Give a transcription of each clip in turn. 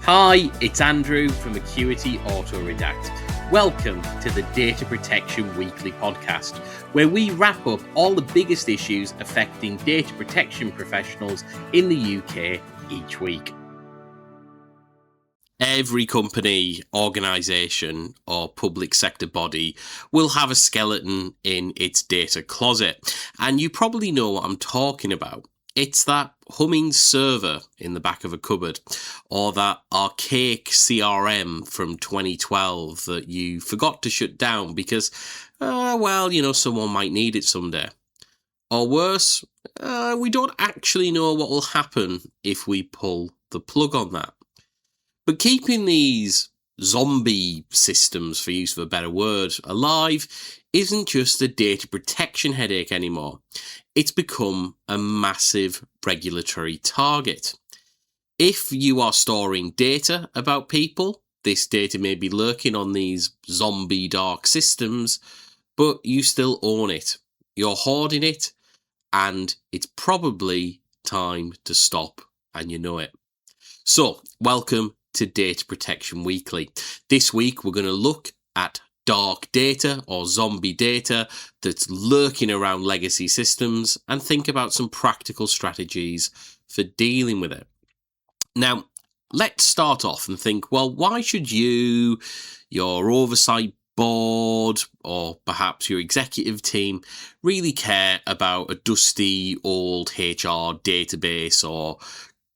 Hi, it's Andrew from Acuity Auto Redact. Welcome to the Data Protection Weekly podcast, where we wrap up all the biggest issues affecting data protection professionals in the UK each week. Every company, organisation or public sector body will have a skeleton in its data closet, and you probably know what I'm talking about. It's that humming server in the back of a cupboard, or that archaic CRM from 2012 that you forgot to shut down because, someone might need it someday. Or worse, we don't actually know what will happen if we pull the plug on that. But keeping these zombie systems, for use of a better word, alive isn't just a data protection headache anymore. It's become a massive regulatory target. If you are storing data about people, this data may be lurking on these zombie dark systems, but you still own it. You're hoarding it, and it's probably time to stop, and you know it. So, welcome to Data Protection Weekly. This week, we're going to look at dark data or zombie data that's lurking around legacy systems and think about some practical strategies for dealing with it. Now, let's start off and think, well, why should you, your oversight board, or perhaps your executive team really care about a dusty old HR database or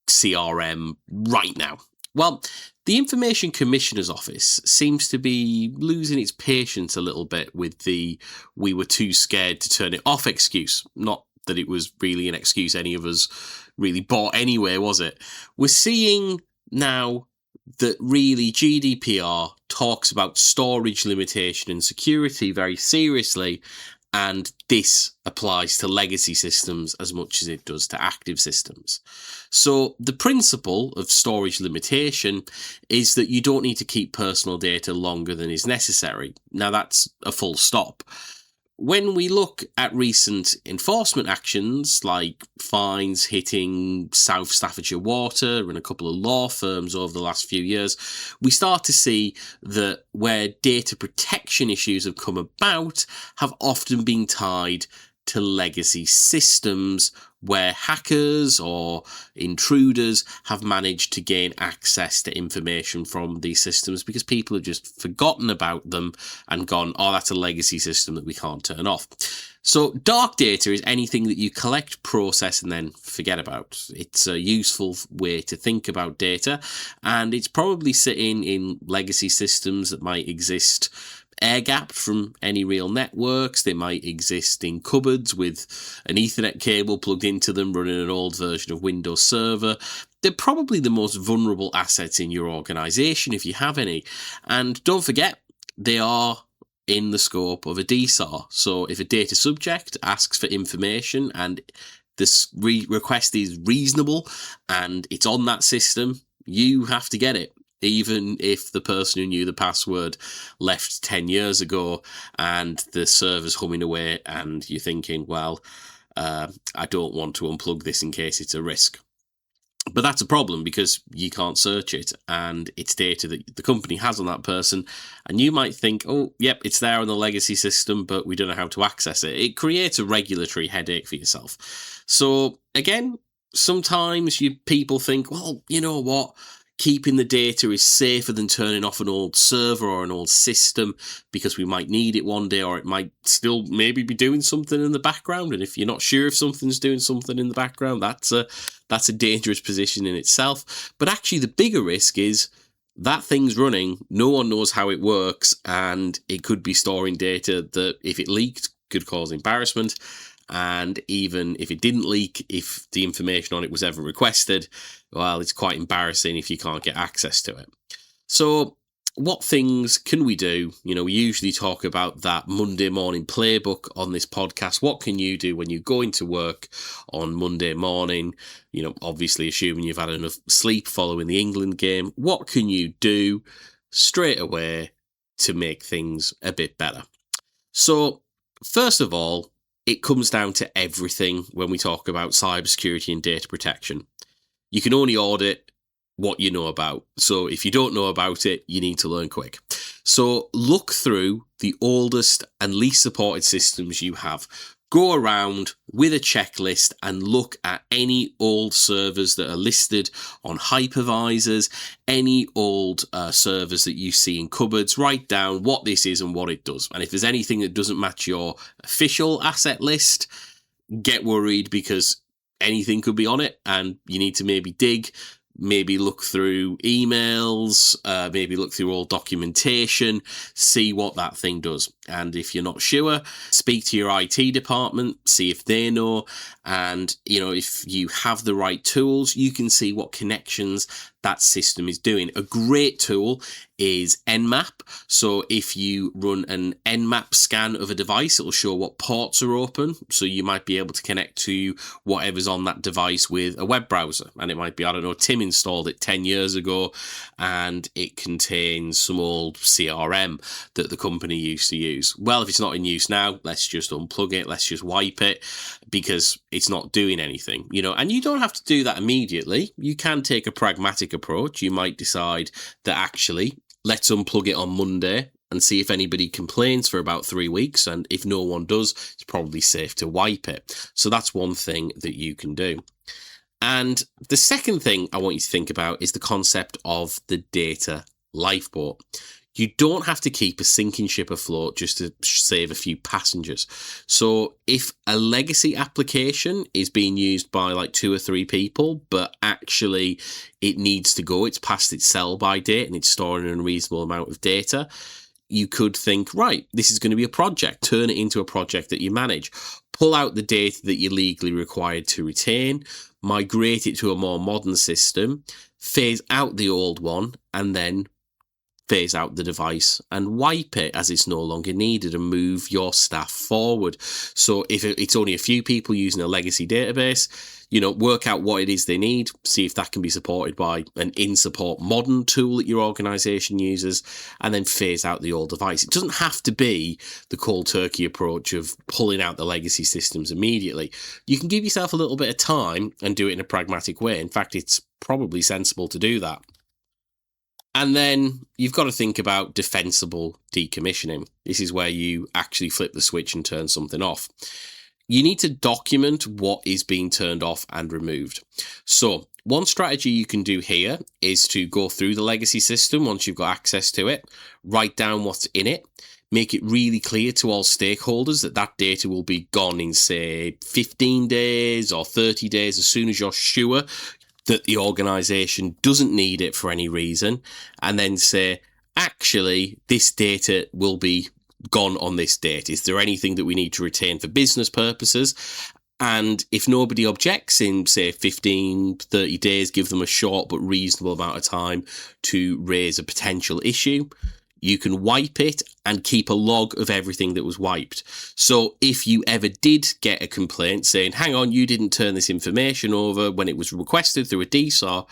CRM right now? Well, the Information Commissioner's Office seems to be losing its patience a little bit with the "we were too scared to turn it off" excuse. Not that it was really an excuse any of us really bought anyway, was it? We're seeing now that really GDPR talks about storage limitation and security very seriously, and this applies to legacy systems as much as it does to active systems. So the principle of storage limitation is that you don't need to keep personal data longer than is necessary. Now that's a full stop. When we look at recent enforcement actions like fines hitting South Staffordshire Water and a couple of law firms over the last few years, we start to see that where data protection issues have come about have often been tied to legacy systems where hackers or intruders have managed to gain access to information from these systems because people have just forgotten about them and gone, oh, that's a legacy system that we can't turn off. So dark data is anything that you collect, process, and then forget about. It's a useful way to think about data, and it's probably sitting in legacy systems that might exist air-gapped from any real networks. They might exist in cupboards with an Ethernet cable plugged into them running an old version of Windows Server. They're probably the most vulnerable assets in your organisation if you have any. And don't forget, they are in the scope of a DSAR. So if a data subject asks for information and this request is reasonable and it's on that system, you have to get it, even if the person who knew the password left 10 years ago and the server's humming away and you're thinking, well, I don't want to unplug this in case it's a risk. But that's a problem because you can't search it and it's data that the company has on that person. And you might think, oh, yep, it's there on the legacy system, but we don't know how to access it. It creates a regulatory headache for yourself. So again, sometimes people think, well, you know what? Keeping the data is safer than turning off an old server or an old system because we might need it one day, or it might still maybe be doing something in the background. And if you're not sure if something's doing something in the background, that's a dangerous position in itself. But actually the bigger risk is that thing's running, no one knows how it works, and it could be storing data that if it leaked could cause embarrassment. And even if it didn't leak, if the information on it was ever requested, well, it's quite embarrassing if you can't get access to it. So what things can we do? You know, we usually talk about that Monday morning playbook on this podcast. What can you do when you go into work on Monday morning? You know, obviously assuming you've had enough sleep following the England game. What can you do straight away to make things a bit better? So first of all, it comes down to everything when we talk about cybersecurity and data protection. You can only audit what you know about. So if you don't know about it, you need to learn quick. So look through the oldest and least supported systems you have. Go around with a checklist and look at any old servers that are listed on hypervisors, any old servers that you see in cupboards. Write down what this is and what it does. And if there's anything that doesn't match your official asset list, get worried, because anything could be on it and you need to maybe dig. Maybe look through emails, maybe look through all documentation, see what that thing does. And if you're not sure, speak to your IT department, see if they know. And, if you have the right tools, you can see what connections that system is doing. A great tool is Nmap. So if you run an Nmap scan of a device, it'll show what ports are open. So you might be able to connect to whatever's on that device with a web browser. And it might be, Tim installed it 10 years ago and it contains some old CRM that the company used to use. Well, if it's not in use now, let's just unplug it. Let's just wipe it, because it's not doing anything, and you don't have to do that immediately. You can take a pragmatic approach. You might decide that actually, let's unplug it on Monday and see if anybody complains for about 3 weeks. And if no one does, it's probably safe to wipe it. So that's one thing that you can do. And the second thing I want you to think about is the concept of the data lifeboat. You don't have to keep a sinking ship afloat just to save a few passengers. So if a legacy application is being used by like 2 or 3 people, but actually it needs to go, it's past its sell-by date and it's storing an unreasonable amount of data, you could think, right, this is going to be a project. Turn it into a project that you manage. Pull out the data that you're legally required to retain, migrate it to a more modern system, phase out the old one, and then phase out the device and wipe it as it's no longer needed and move your staff forward. So if it's only a few people using a legacy database, work out what it is they need, see if that can be supported by an in-support modern tool that your organization uses, and then phase out the old device. It doesn't have to be the cold turkey approach of pulling out the legacy systems immediately. You can give yourself a little bit of time and do it in a pragmatic way. In fact, it's probably sensible to do that. And then you've got to think about defensible decommissioning. This is where you actually flip the switch and turn something off. You need to document what is being turned off and removed. So one strategy you can do here is to go through the legacy system once you've got access to it, write down what's in it, make it really clear to all stakeholders that that data will be gone in, say, 15 days or 30 days, as soon as you're sure that the organization doesn't need it for any reason, and then say, actually, this data will be gone on this date. Is there anything that we need to retain for business purposes? And if nobody objects in, say, 15, 30 days, give them a short but reasonable amount of time to raise a potential issue. You can wipe it and keep a log of everything that was wiped. So if you ever did get a complaint saying, hang on, you didn't turn this information over when it was requested through a DSAR,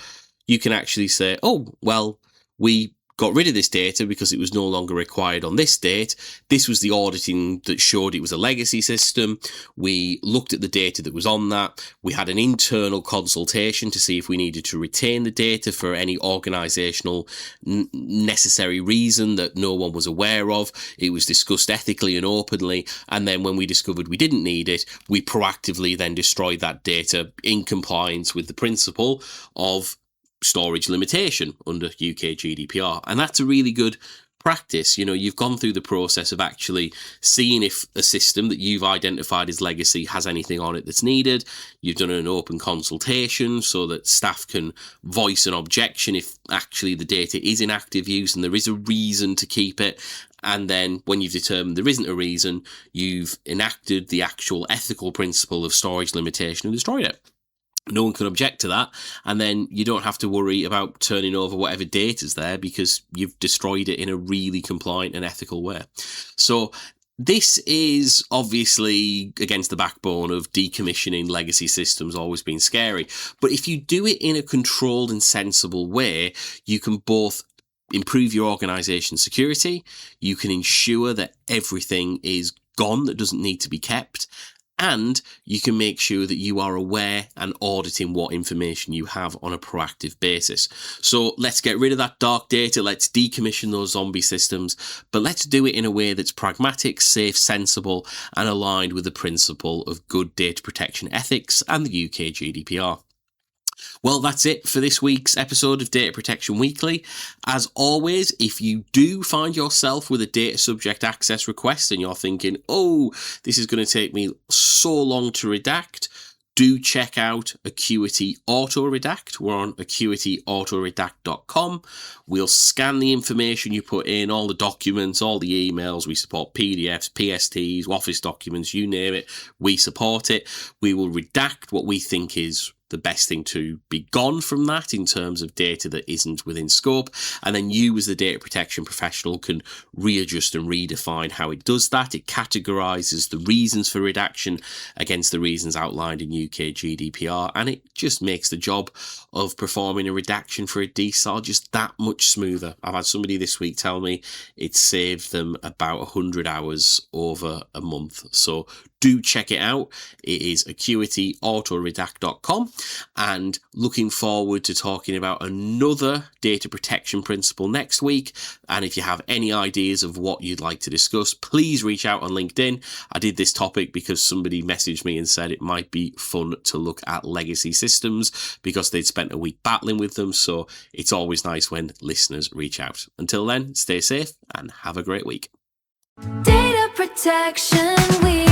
you can actually say, oh, well, we got rid of this data because it was no longer required on this date. This was the auditing that showed it was a legacy system. We looked at the data that was on that. We had an internal consultation to see if we needed to retain the data for any organizational necessary reason that no one was aware of. It was discussed ethically and openly. And then when we discovered we didn't need it, we proactively then destroyed that data in compliance with the principle of storage limitation under UK GDPR. And that's a really good practice. You've gone through the process of actually seeing if a system that you've identified as legacy has anything on it that's needed. You've done an open consultation so that staff can voice an objection if actually the data is in active use and there is a reason to keep it. And then when you've determined there isn't a reason, you've enacted the actual ethical principle of storage limitation and destroyed it. No one can object to that, and then you don't have to worry about turning over whatever data's there because you've destroyed it in a really compliant and ethical way. So this is obviously against the backbone of decommissioning legacy systems always being scary. But if you do it in a controlled and sensible way, you can both improve your organization's security, you can ensure that everything is gone that doesn't need to be kept, And you can make sure that you are aware and auditing what information you have on a proactive basis. So let's get rid of that dark data. Let's decommission those zombie systems, but let's do it in a way that's pragmatic, safe, sensible, and aligned with the principle of good data protection ethics and the UK GDPR. Well, that's it for this week's episode of Data Protection Weekly. As always, if you do find yourself with a data subject access request and you're thinking, oh, this is going to take me so long to redact, do check out Acuity Auto Redact. We're on acuityautoredact.com. We'll scan the information you put in, all the documents, all the emails. We support PDFs, PSTs, Office documents, you name it. We support it. We will redact what we think is the best thing to be gone from that in terms of data that isn't within scope. And then you as the data protection professional can readjust and redefine how it does that. It categorizes the reasons for redaction against the reasons outlined in UK GDPR. And it just makes the job of performing a redaction for a DSAR just that much smoother. I've had somebody this week tell me it saved them about 100 hours over a month. So do check it out. It is acuityautoredact.com, and looking forward to talking about another data protection principle next week. And if you have any ideas of what you'd like to discuss, please reach out on LinkedIn. I did this topic because somebody messaged me and said it might be fun to look at legacy systems because they'd spent a week battling with them. So it's always nice when listeners reach out. Until then, stay safe and have a great week. Data Protection Week.